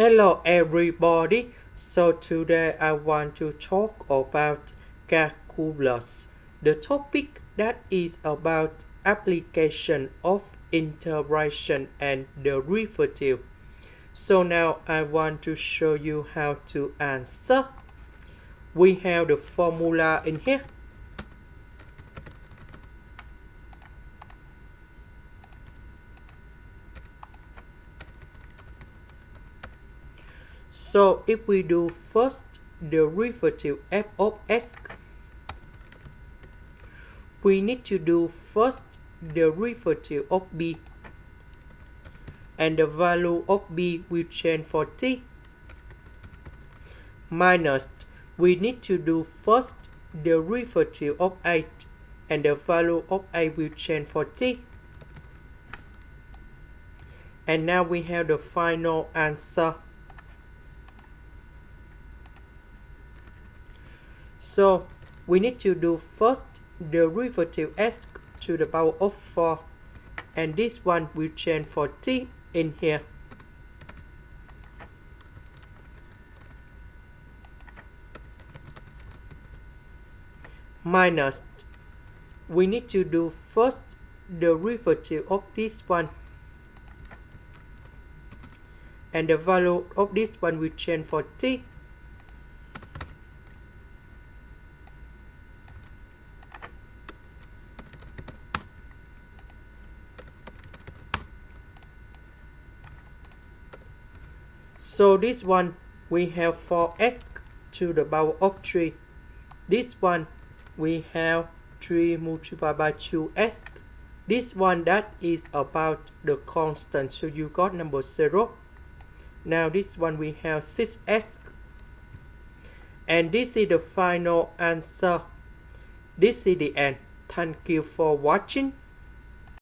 Hello everybody. So today I want to talk about calculus. The topic that is about application of integration and derivative. So now I want to show you how to answer. We have the formula in here. So if we do first derivative f of s, we need to do first derivative of b, and the value of b will change for t, minus we need to do first derivative of 8, and the value of 8 will change for t. And now we have the final answer. So we need to do first derivative s to the power of 4, and this one will change for t in here. Minus we need to do first derivative of this one, and the value of this one will change for t. So this one we have 4s to the power of 3. This one we have 3 multiplied by 2s. This one that is about the constant, so you got number 0. Now this one we have 6s. And this is the final answer. This is the end. Thank you for watching.